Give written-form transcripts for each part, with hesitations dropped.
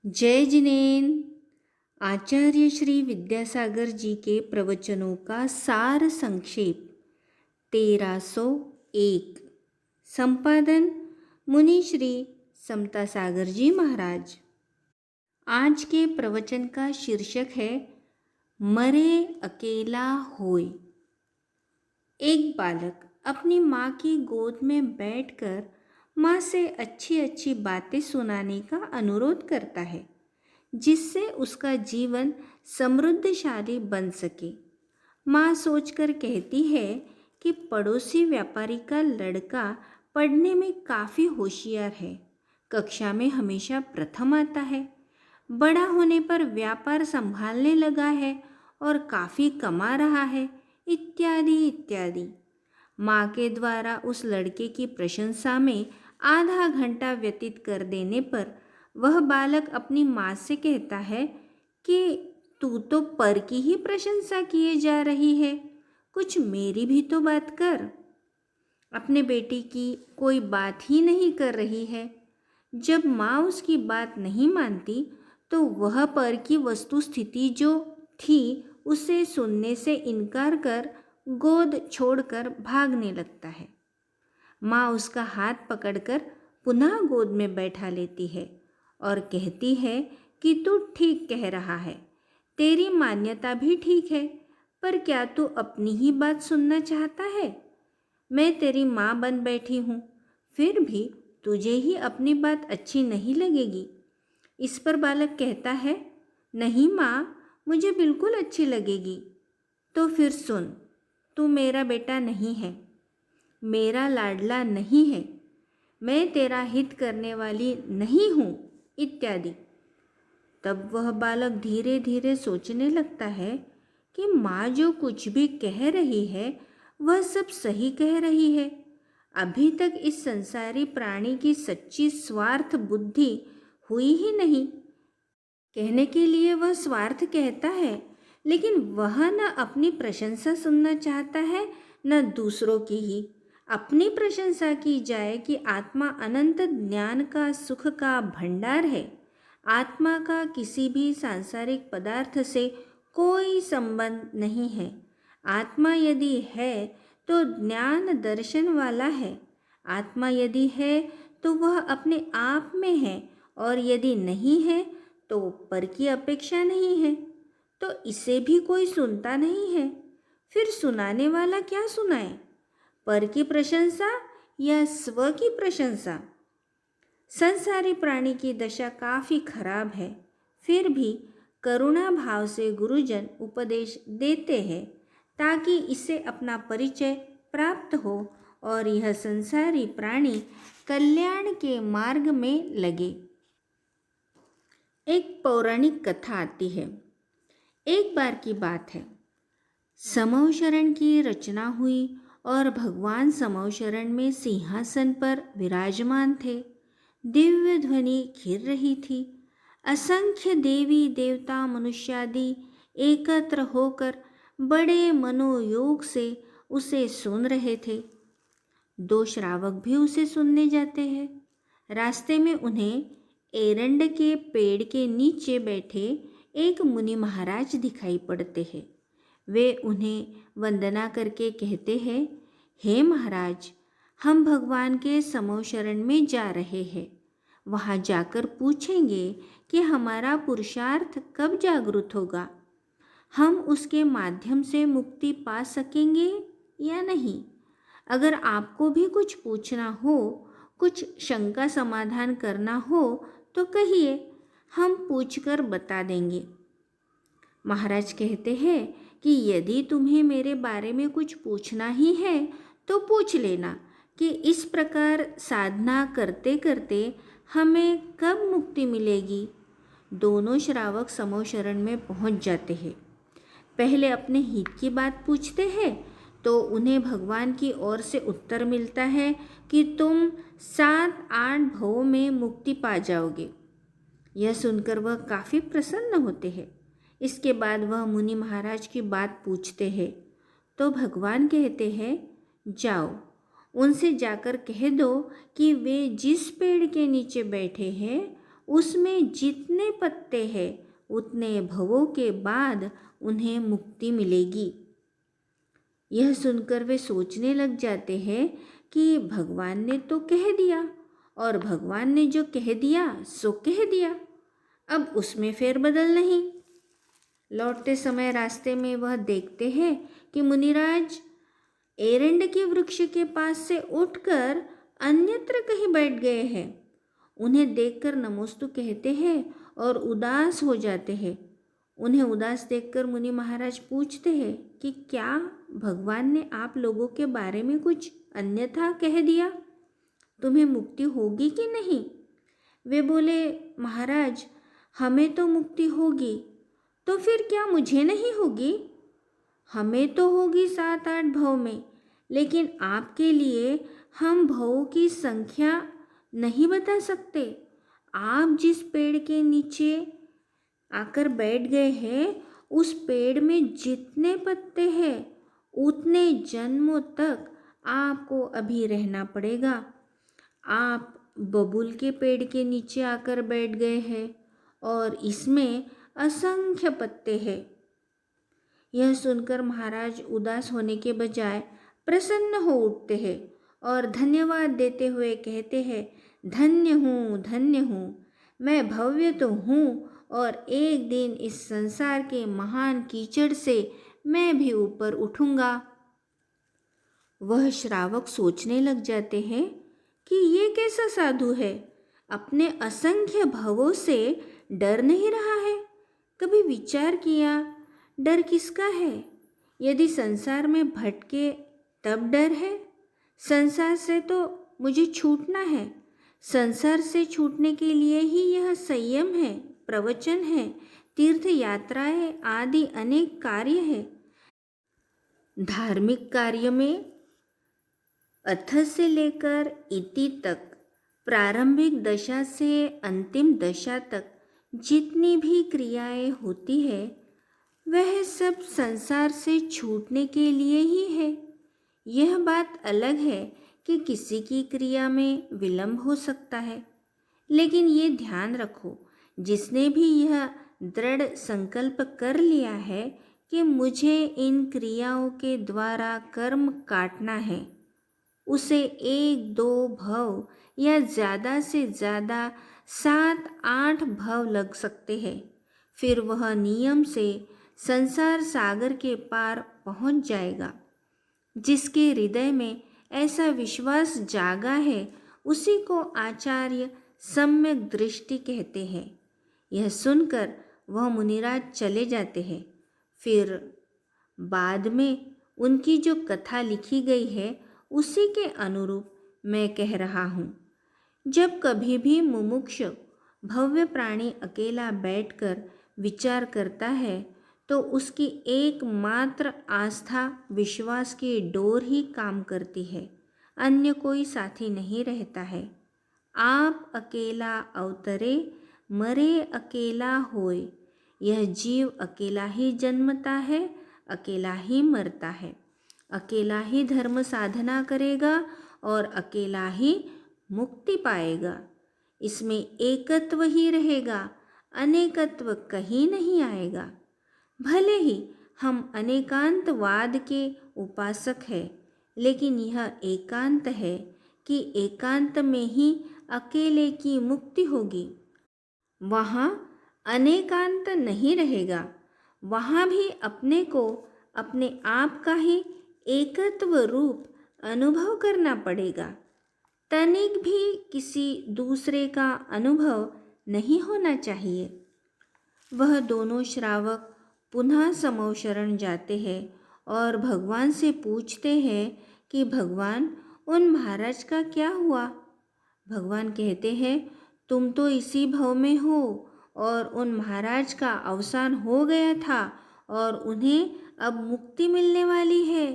जय जिनेन। आचार्य श्री विद्यासागर जी के प्रवचनों का सार संक्षेप 1301। संपादन मुनि श्री समता सागर जी महाराज। आज के प्रवचन का शीर्षक है मरे अकेला होय। एक बालक अपनी माँ की गोद में बैठकर माँ से अच्छी अच्छी बातें सुनाने का अनुरोध करता है, जिससे उसका जीवन समृद्धशाली बन सके। माँ सोचकर कहती है कि पड़ोसी व्यापारी का लड़का पढ़ने में काफ़ी होशियार है, कक्षा में हमेशा प्रथम आता है, बड़ा होने पर व्यापार संभालने लगा है और काफ़ी कमा रहा है, इत्यादि इत्यादि। माँ के द्वारा उस लड़के की प्रशंसा में आधा घंटा व्यतीत कर देने पर वह बालक अपनी माँ से कहता है कि तू तो पर की ही प्रशंसा किए जा रही है, कुछ मेरी भी तो बात कर। अपने बेटी की कोई बात ही नहीं कर रही है। जब माँ उसकी बात नहीं मानती तो वह पर की वस्तु स्थिति जो थी उसे सुनने से इनकार कर गोद छोड़कर भागने लगता है। माँ उसका हाथ पकड़कर पुनः गोद में बैठा लेती है और कहती है कि तू ठीक कह रहा है, तेरी मान्यता भी ठीक है, पर क्या तू अपनी ही बात सुनना चाहता है? मैं तेरी माँ बन बैठी हूँ, फिर भी तुझे ही अपनी बात अच्छी नहीं लगेगी। इस पर बालक कहता है, नहीं माँ, मुझे बिल्कुल अच्छी लगेगी। तो फिर सुन, तू मेरा बेटा नहीं है, मेरा लाडला नहीं है, मैं तेरा हित करने वाली नहीं हूँ, इत्यादि। तब वह बालक धीरे धीरे सोचने लगता है कि माँ जो कुछ भी कह रही है वह सब सही कह रही है। अभी तक इस संसारी प्राणी की सच्ची स्वार्थ बुद्धि हुई ही नहीं। कहने के लिए वह स्वार्थ कहता है, लेकिन वह न अपनी प्रशंसा सुनना चाहता है न दूसरों की ही। अपनी प्रशंसा की जाए कि आत्मा अनंत ज्ञान का सुख का भंडार है। आत्मा का किसी भी सांसारिक पदार्थ से कोई संबंध नहीं है। आत्मा यदि है तो ज्ञान दर्शन वाला है। आत्मा यदि है तो वह अपने आप में है, और यदि नहीं है तो पर की अपेक्षा नहीं है। तो इसे भी कोई सुनता नहीं है। फिर सुनाने वाला क्या सुनाए, पर की प्रशंसा या स्व की प्रशंसा? संसारी प्राणी की दशा काफ़ी खराब है। फिर भी करुणा भाव से गुरुजन उपदेश देते हैं ताकि इसे अपना परिचय प्राप्त हो और यह संसारी प्राणी कल्याण के मार्ग में लगे। एक पौराणिक कथा आती है। एक बार की बात है, समौशरण की रचना हुई और भगवान समौशरण में सिंहासन पर विराजमान थे। दिव्य ध्वनि घिर रही थी। असंख्य देवी देवता मनुष्यादि एकत्र होकर बड़े मनोयोग से उसे सुन रहे थे। दो श्रावक भी उसे सुनने जाते हैं। रास्ते में उन्हें एरंड के पेड़ के नीचे बैठे एक मुनि महाराज दिखाई पड़ते हैं। वे उन्हें वंदना करके कहते हैं, हे महाराज, हम भगवान के समौशरण में जा रहे हैं। वहाँ जाकर पूछेंगे कि हमारा पुरुषार्थ कब जागृत होगा, हम उसके माध्यम से मुक्ति पा सकेंगे या नहीं। अगर आपको भी कुछ पूछना हो, कुछ शंका समाधान करना हो तो कहिए, हम पूछकर बता देंगे। महाराज कहते हैं कि यदि तुम्हें मेरे बारे में कुछ पूछना ही है तो पूछ लेना कि इस प्रकार साधना करते करते हमें कब मुक्ति मिलेगी। दोनों श्रावक समौशरण में पहुंच जाते हैं। पहले अपने हित की बात पूछते हैं तो उन्हें भगवान की ओर से उत्तर मिलता है कि तुम 7-8 भवों में मुक्ति पा जाओगे। यह सुनकर वह काफ़ी प्रसन्न होते हैं। इसके बाद वह मुनि महाराज की बात पूछते हैं तो भगवान कहते हैं, जाओ, उनसे जाकर कह दो कि वे जिस पेड़ के नीचे बैठे हैं उसमें जितने पत्ते हैं उतने भवों के बाद उन्हें मुक्ति मिलेगी। यह सुनकर वे सोचने लग जाते हैं कि भगवान ने तो कह दिया, और भगवान ने जो कह दिया सो कह दिया, अब उसमें फेरबदल नहीं। लौटते समय रास्ते में वह देखते हैं कि मुनिराज एरंड के वृक्ष के पास से उठकर अन्यत्र कहीं बैठ गए हैं। उन्हें देखकर नमोस्तु कहते हैं और उदास हो जाते हैं। उन्हें उदास देखकर मुनि महाराज पूछते हैं कि क्या भगवान ने आप लोगों के बारे में कुछ अन्यथा कह दिया? तुम्हें मुक्ति होगी कि नहीं? वे बोले, महाराज हमें तो मुक्ति होगी, तो फिर क्या मुझे नहीं होगी? हमें तो होगी 7-8 भव में, लेकिन आपके लिए हम भवों की संख्या नहीं बता सकते। आप जिस पेड़ के नीचे आकर बैठ गए हैं, उस पेड़ में जितने पत्ते हैं उतने जन्मों तक आपको अभी रहना पड़ेगा। आप बबूल के पेड़ के नीचे आकर बैठ गए हैं और इसमें असंख्य पत्ते हैं। यह सुनकर महाराज उदास होने के बजाय प्रसन्न हो उठते हैं और धन्यवाद देते हुए कहते हैं, धन्य हूँ, मैं भव्य तो हूँ और एक दिन इस संसार के महान कीचड़ से मैं भी ऊपर उठूँगा। वह श्रावक सोचने लग जाते हैं कि ये कैसा साधु है, अपने असंख्य भवों से डर नहीं रहा है। कभी विचार किया डर किसका है? यदि संसार में भटके तब डर है। संसार से तो मुझे छूटना है। संसार से छूटने के लिए ही यह संयम है, प्रवचन है, तीर्थ यात्राएं आदि अनेक कार्य है। धार्मिक कार्य में अथ से लेकर इति तक, प्रारंभिक दशा से अंतिम दशा तक जितनी भी क्रियाएं होती है वह सब संसार से छूटने के लिए ही है। यह बात अलग है कि किसी की क्रिया में विलंब हो सकता है, लेकिन ये ध्यान रखो, जिसने भी यह दृढ़ संकल्प कर लिया है कि मुझे इन क्रियाओं के द्वारा कर्म काटना है, उसे 1-2 भव या ज़्यादा से ज़्यादा 7-8 भव लग सकते हैं। फिर वह नियम से संसार सागर के पार पहुंच जाएगा। जिसके हृदय में ऐसा विश्वास जागा है उसी को आचार्य सम्यक दृष्टि कहते हैं। यह सुनकर वह मुनिराज चले जाते हैं। फिर बाद में उनकी जो कथा लिखी गई है उसी के अनुरूप मैं कह रहा हूँ। जब कभी भी मुमुक्ष भव्य प्राणी अकेला बैठकर विचार करता है तो उसकी एकमात्र आस्था विश्वास की डोर ही काम करती है, अन्य कोई साथी नहीं रहता है। आप अकेला अवतरे, मरे अकेला होए। यह जीव अकेला ही जन्मता है, अकेला ही मरता है, अकेला ही धर्म साधना करेगा और अकेला ही मुक्ति पाएगा। इसमें एकत्व ही रहेगा, अनेकत्व कहीं नहीं आएगा। भले ही हम अनेकांतवाद के उपासक हैं, लेकिन यह एकांत है कि एकांत में ही अकेले की मुक्ति होगी। वहाँ अनेकांत नहीं रहेगा, वहाँ भी अपने को अपने आप का ही एकत्व रूप अनुभव करना पड़ेगा। तनिक भी किसी दूसरे का अनुभव नहीं होना चाहिए। वह दोनों श्रावक पुनः समो शरण जाते हैं और भगवान से पूछते हैं कि भगवान उन महाराज का क्या हुआ? भगवान कहते हैं, तुम तो इसी भव में हो और उन महाराज का अवसान हो गया था और उन्हें अब मुक्ति मिलने वाली है।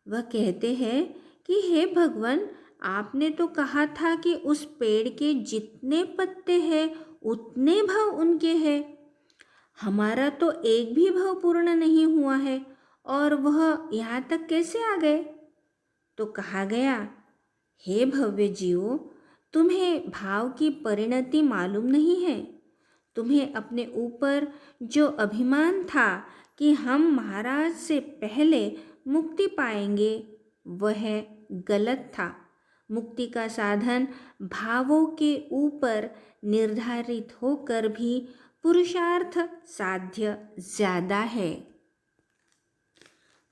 वह कहते हैं कि हे भगवान, आपने तो कहा था कि उस पेड़ के जितने पत्ते हैं उतने भव उनके हैं। हमारा तो एक भी भव पूर्ण नहीं हुआ है और वह यहाँ तक कैसे आ गए? तो कहा गया, हे भव्य जीवो, तुम्हें भाव की परिणति मालूम नहीं है? तुम्हें अपने ऊपर जो अभिमान था कि हम महाराज से पहले मुक्ति पाएंगे, वह गलत था। मुक्ति का साधन भावों के ऊपर निर्धारित होकर भी पुरुषार्थ साध्य ज्यादा है।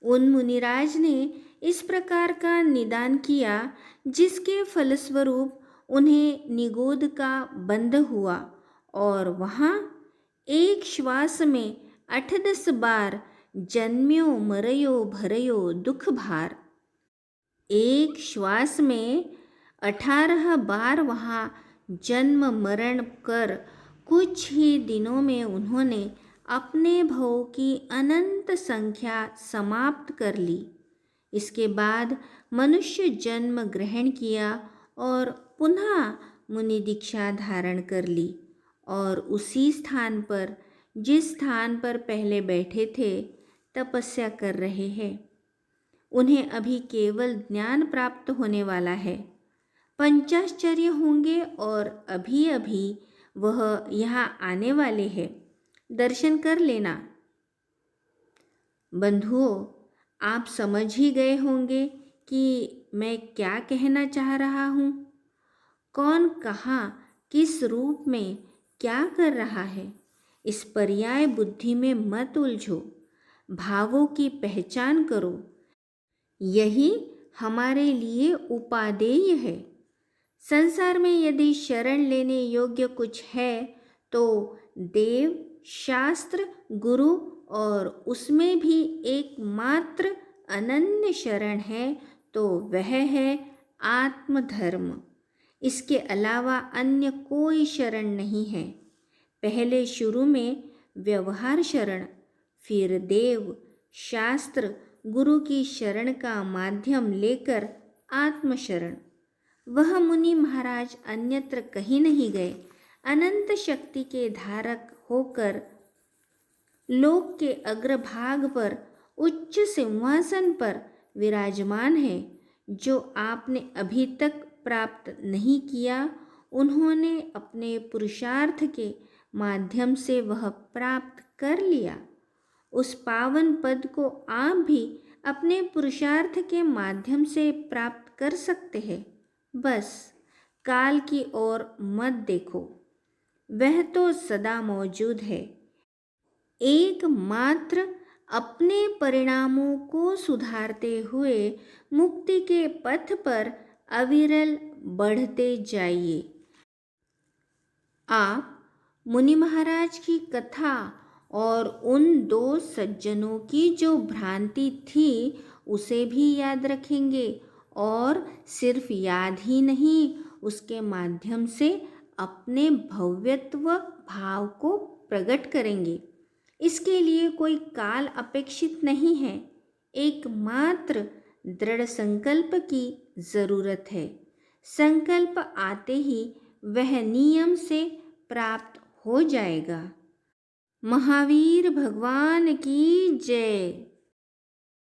उन मुनिराज ने इस प्रकार का निदान किया, जिसके फलस्वरूप उन्हें निगोद का बंध हुआ और वहाँ एक श्वास में 8-10 बार जन्म्यो मरयो भरयो दुख भार। एक श्वास में 18 बार वहाँ जन्म मरण कर कुछ ही दिनों में उन्होंने अपने भव की अनंत संख्या समाप्त कर ली। इसके बाद मनुष्य जन्म ग्रहण किया और पुनः मुनि दीक्षा धारण कर ली और उसी स्थान पर, जिस स्थान पर पहले बैठे थे, तपस्या कर रहे हैं। उन्हें अभी केवल ज्ञान प्राप्त होने वाला है। पंचाश्चर्य होंगे और अभी अभी वह यहाँ आने वाले हैं। दर्शन कर लेना। बंधुओं, आप समझ ही गए होंगे कि मैं क्या कहना चाह रहा हूँ। कौन कहाँ किस रूप में क्या कर रहा है, इस पर्याय बुद्धि में मत उलझो। भावों की पहचान करो। यही हमारे लिए उपादेय है। संसार में यदि शरण लेने योग्य कुछ है तो देव, शास्त्र, गुरु और उसमें भी एकमात्र अनन्य शरण है तो वह है आत्मधर्म। इसके अलावा अन्य कोई शरण नहीं है। पहले शुरू में व्यवहार शरण, फिर देव, शास्त्र, गुरु की शरण का माध्यम लेकर आत्मशरण। वह मुनि महाराज अन्यत्र कहीं नहीं गए। अनंत शक्ति के धारक होकर लोक के अग्रभाग पर उच्च सिंहासन पर विराजमान है। जो आपने अभी तक प्राप्त नहीं किया, उन्होंने अपने पुरुषार्थ के माध्यम से वह प्राप्त कर लिया। उस पावन पद को आप भी अपने पुरुषार्थ के माध्यम से प्राप्त कर सकते हैं। बस काल की ओर मत देखो, वह तो सदा मौजूद है। एकमात्र अपने परिणामों को सुधारते हुए मुक्ति के पथ पर अविरल बढ़ते जाइए। आप मुनि महाराज की कथा और उन 2 सज्जनों की जो भ्रांति थी उसे भी याद रखेंगे और सिर्फ याद ही नहीं, उसके माध्यम से अपने भव्यत्व भाव को प्रकट करेंगे। इसके लिए कोई काल अपेक्षित नहीं है। एकमात्र दृढ़ संकल्प की जरूरत है। संकल्प आते ही वह नियम से प्राप्त हो जाएगा। महावीर भगवान की जय।